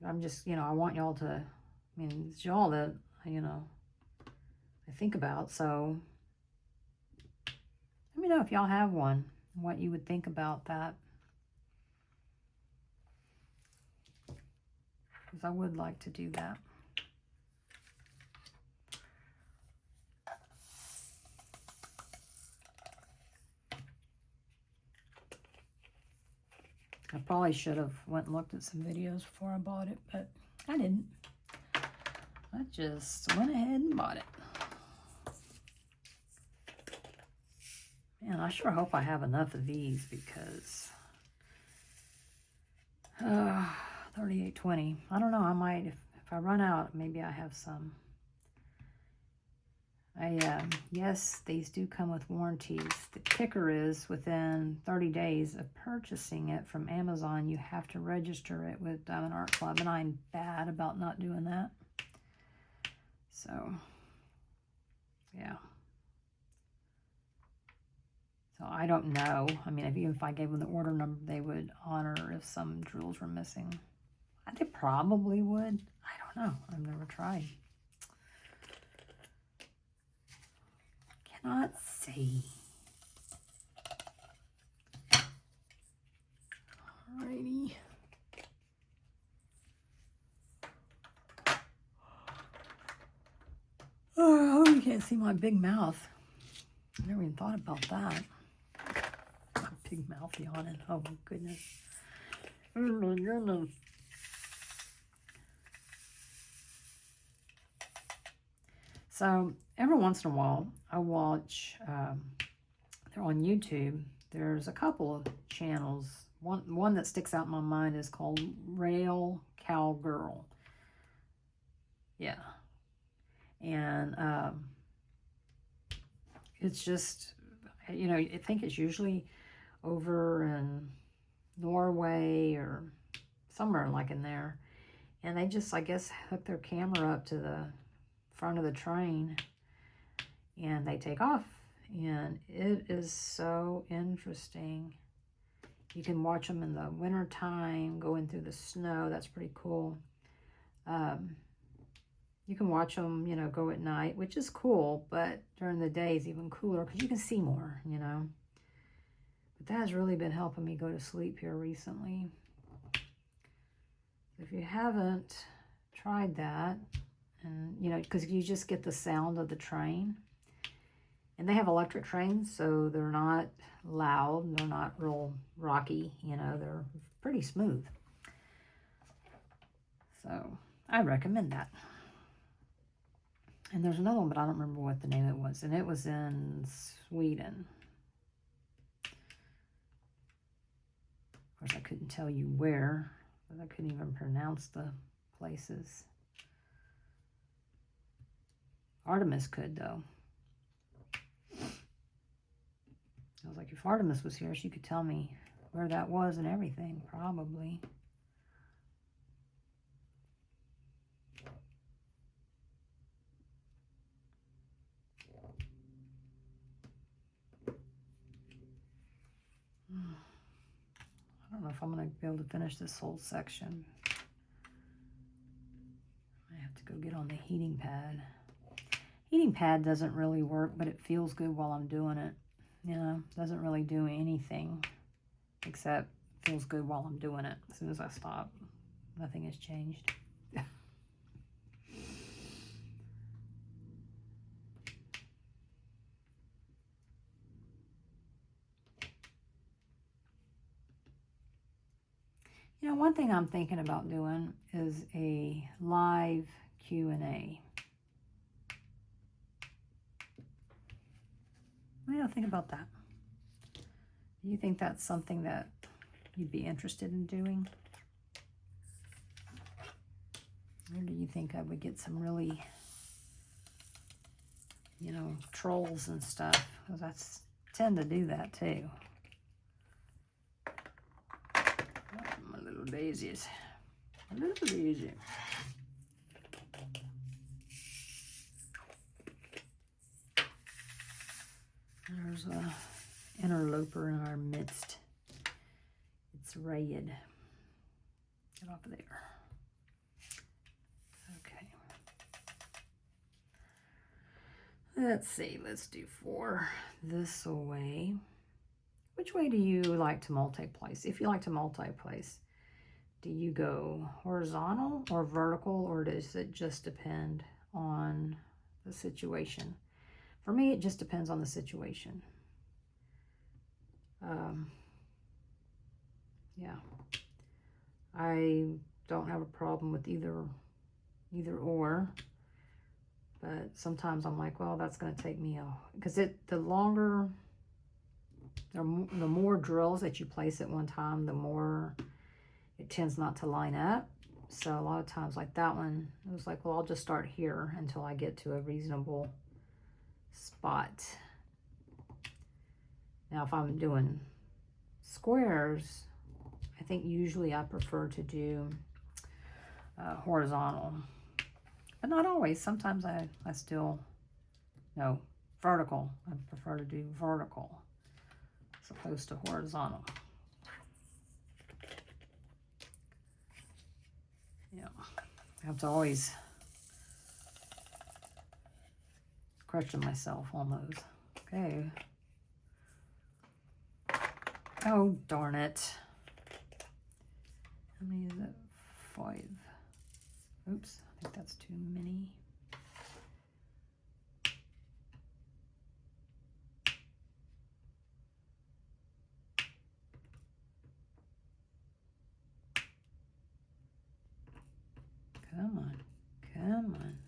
I'm just, you know, I want y'all to, I mean, it's y'all that, you know, I think about. So let me know if y'all have one, what you would think about that. Because I would like to do that. I probably should have went and looked at some videos before I bought it, but I didn't. I just went ahead and bought it. Man, I sure hope I have enough of these because 38.20. I don't know. I might, if I run out, maybe I have some. Yes, these do come with warranties. The kicker is within 30 days of purchasing it from Amazon, you have to register it with Diamond Art Club, and I'm bad about not doing that. So, yeah. So I don't know. I mean, even if I gave them the order number, they would honor if some drills were missing. They probably would. I don't know. I've never tried. Cannot see. Alrighty. Oh, you can't see my big mouth. I never even thought about that. My big mouth yawning. Oh my goodness. Oh my goodness. So every once in a while, I watch, they're on YouTube. There's a couple of channels. One that sticks out in my mind is called Rail Cowgirl. Yeah. And it's just, you know, I think it's usually over in Norway or somewhere like in there. And they just, I guess, hook their camera up to the front of the train and they take off. And it is so interesting. You can watch them in the winter time going through the snow. That's pretty cool. You can watch them, you know, go at night, which is cool, but during the day is even cooler because you can see more, you know. But that has really been helping me go to sleep here recently. If you haven't tried that, and, you know, because you just get the sound of the train. And they have electric trains, so they're not loud, they're not real rocky, you know, they're pretty smooth. So I recommend that. And there's another one, but I don't remember what the name of it was. And it was in Sweden. Of course, I couldn't tell you where, but I couldn't even pronounce the places. Artemis could, though. I was like, if Artemis was here, she could tell me where that was and everything, probably. I don't know if I'm going to be able to finish this whole section. I have to go get on the heating pad. Heating pad doesn't really work, but it feels good while I'm doing it. You know, doesn't really do anything except feels good while I'm doing it. As soon as I stop, nothing has changed. You know, one thing I'm thinking about doing is a live Q&A. What do you think about that? Do you think that's something that you'd be interested in doing? Or do you think I would get some really, you know, trolls and stuff? Because I tend to do that too. My little daisies. A little daisy. There's a interloper in our midst. It's red. Get off of there. Okay. Let's see. Let's do 4 this way. Which way do you like to multi-place? If you like to multi-place, do you go horizontal or vertical, or does it just depend on the situation? For me, it just depends on the situation. Yeah, I don't have a problem with either or, but sometimes I'm like, well, that's going to take me because the longer, the more drills that you place at one time, the more it tends not to line up. So a lot of times, like that one, it was like, well, I'll just start here until I get to a reasonable spot. Now, if I'm doing squares, I think usually I prefer to do horizontal, but not always. Sometimes I still, no, vertical. I prefer to do vertical as opposed to horizontal. Yeah, I have to always question myself on those. Okay. Oh, darn it. How many is it? 5. Oops, I think that's too many. Come on, come on.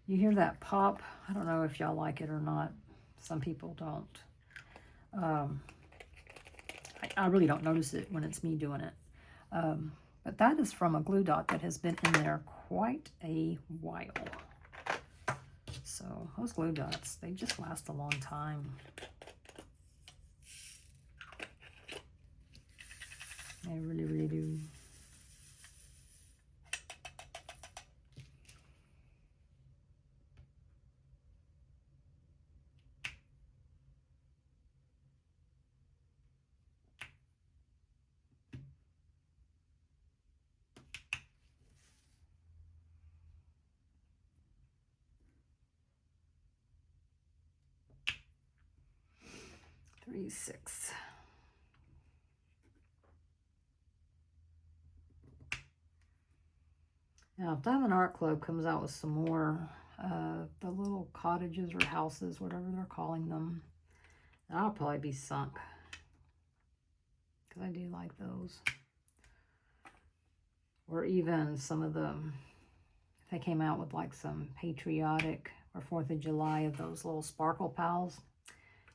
You hear that pop? I don't know if y'all like it or not. Some people don't. I really don't notice it when it's me doing it. But that is from a glue dot that has been in there quite a while. So those glue dots, they just last a long time. They really, really do. Three, 6. Now, if Diamond Art Club comes out with some more, the little cottages or houses, whatever they're calling them, I'll probably be sunk. Because I do like those. Or even some of them, if they came out with like some patriotic or 4th of July of those little sparkle pals.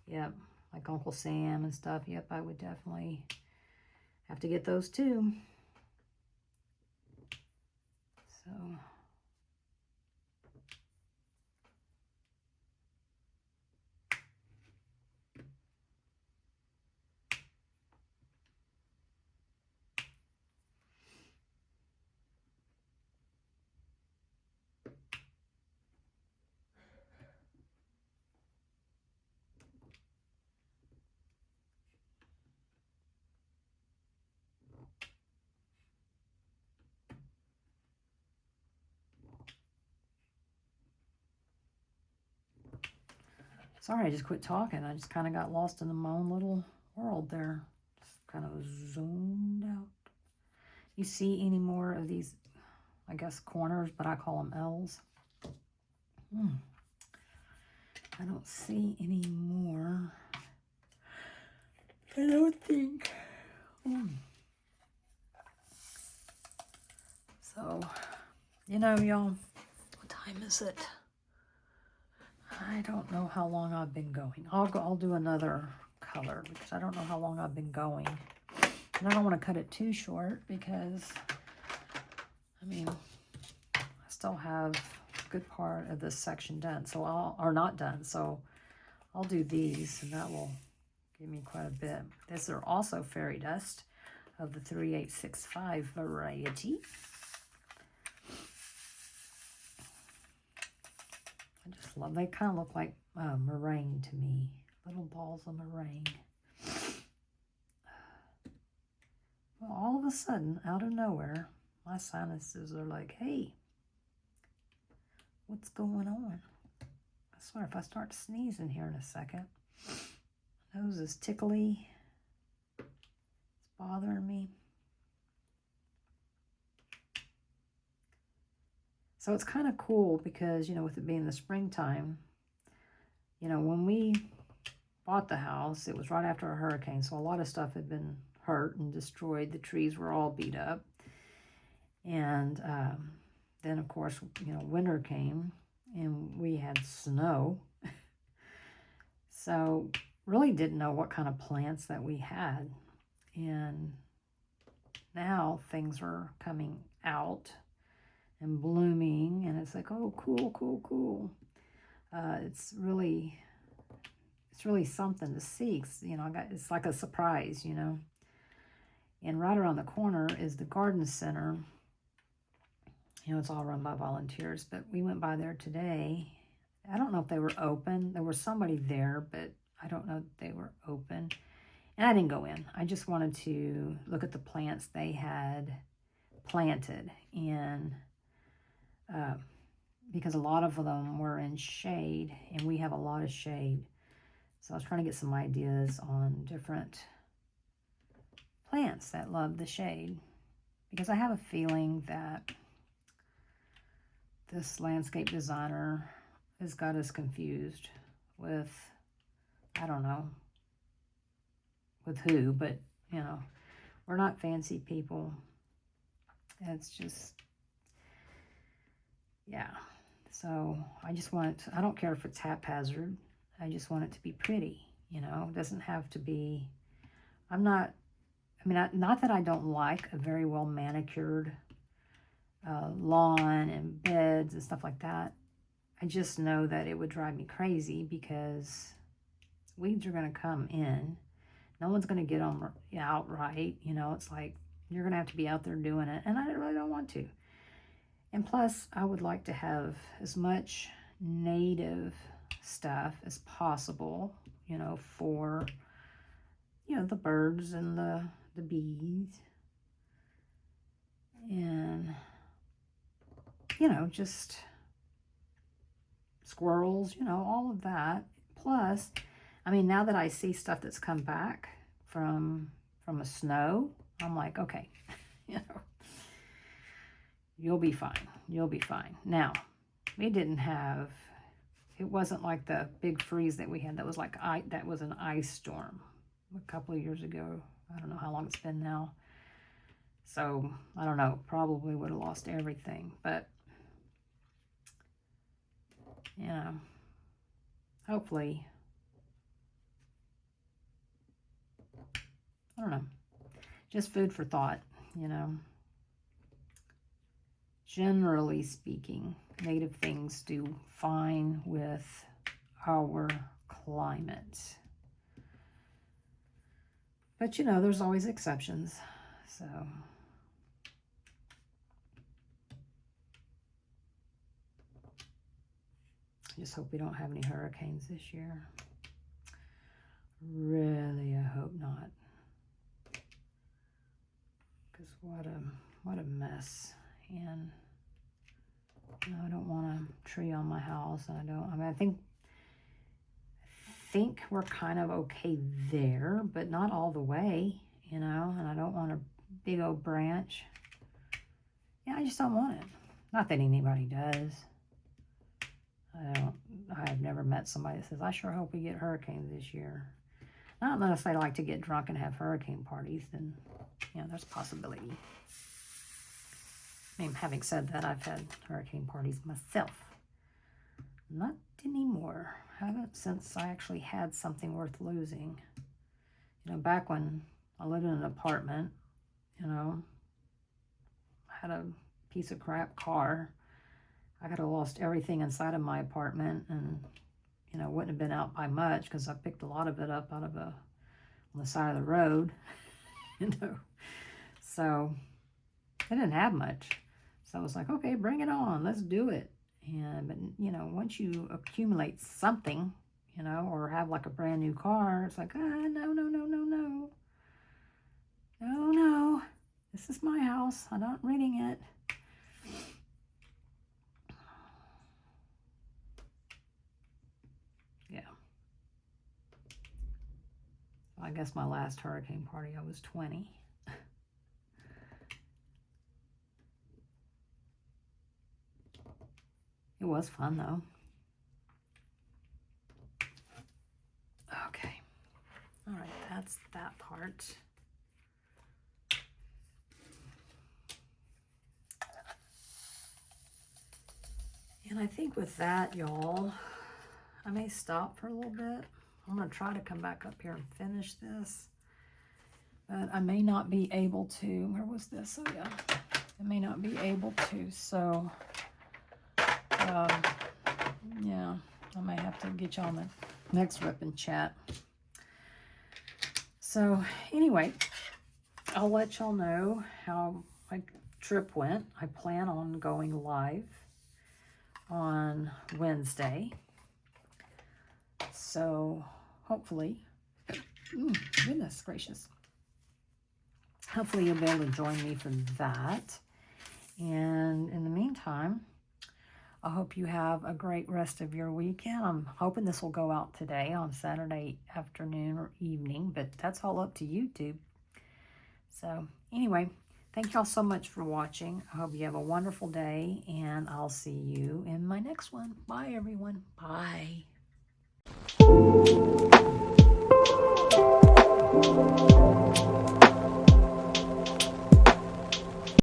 Yep, like Uncle Sam and stuff. Yep, I would definitely have to get those too. So... Sorry, I just quit talking. I just kind of got lost in my own little world there. Just kind of zoomed out. You see any more of these, I guess, corners, but I call them L's. I don't see any more. I don't think. So, you know, y'all, what time is it? I don't know how long I've been going. I'll do another color because I don't know how long I've been going. And I don't want to cut it too short because, I mean, I still have a good part of this section done. So or not done. So I'll do these and that will give me quite a bit. These are also fairy dust of the 3865 variety. I just love, they kind of look like meringue to me. Little balls of meringue. Well, all of a sudden, out of nowhere, my sinuses are like, hey, what's going on? I swear, if I start sneezing here in a second, my nose is tickly. It's bothering me. So it's kind of cool because, you know, with it being the springtime, you know, when we bought the house, it was right after a hurricane. So a lot of stuff had been hurt and destroyed. The trees were all beat up. And then, of course, you know, winter came and we had snow. So really didn't know what kind of plants that we had. And now things are coming out and blooming. And it's like, oh, cool, cool, cool. It's really something to see. You know, it's like a surprise, you know. And right around the corner is the garden center. You know, it's all run by volunteers, but we went by there today. I don't know if they were open. There was somebody there, but I don't know if they were open. And I didn't go in. I just wanted to look at the plants they had planted. And because a lot of them were in shade, and we have a lot of shade. So I was trying to get some ideas on different plants that love the shade, because I have a feeling that this landscape designer has got us confused with, I don't know, with who, but, you know, we're not fancy people. It's just, yeah. So I just want it, I don't care if it's haphazard. I just want it to be pretty, you know. It doesn't have to be, not that I don't like a very well manicured lawn and beds and stuff like that. I just know that it would drive me crazy because weeds are going to come in. No one's going to get them out right. You know, it's like you're going to have to be out there doing it. And I really don't want to. And plus, I would like to have as much native stuff as possible, you know, for, you know, the birds and the bees. And, you know, just squirrels, you know, all of that. Plus, I mean, now that I see stuff that's come back from a snow, I'm like, okay, you know, you'll be fine. You'll be fine. Now, we didn't have, it wasn't like the big freeze that we had. That was like, that was an ice storm a couple of years ago. I don't know how long it's been now. So, I don't know, probably would have lost everything. But, you know, hopefully, I don't know, just food for thought, you know. Generally speaking, native things do fine with our climate. But, you know, there's always exceptions. So, I just hope we don't have any hurricanes this year. Really, I hope not. Because what a mess. And you know, I don't want a tree on my house. I think we're kind of okay there, but not all the way, you know, and I don't want a big old branch. Yeah, I just don't want it. Not that anybody does. I've never met somebody that says, I sure hope we get hurricanes this year. Not unless they like to get drunk and have hurricane parties, then, you know, there's a possibility. I mean, having said that, I've had hurricane parties myself. Not anymore. Haven't since I actually had something worth losing. You know, back when I lived in an apartment, you know, I had a piece of crap car. I could have lost everything inside of my apartment, and, you know, wouldn't have been out by much because I picked a lot of it up on the side of the road, you know. So I didn't have much. So I was like, okay, bring it on. Let's do it. And, but, you know, once you accumulate something, you know, or have like a brand new car, it's like, no, no, no, no, no. No, no. This is my house. I'm not renting it. Yeah. I guess my last hurricane party, I was 20. It was fun, though. Okay. All right, that's that part. And I think with that, y'all, I may stop for a little bit. I'm going to try to come back up here and finish this. But I may not be able to. Where was this? Oh, yeah. I may not be able to. So, yeah, I may have to get you on the next Rip and Chat. So, anyway, I'll let y'all know how my trip went. I plan on going live on Wednesday. So, hopefully, goodness gracious. Hopefully you'll be able to join me for that. And in the meantime, I hope you have a great rest of your weekend. I'm hoping this will go out today on Saturday afternoon or evening, but that's all up to YouTube. So anyway, thank y'all so much for watching. I hope you have a wonderful day, and I'll see you in my next one. Bye, everyone. Bye.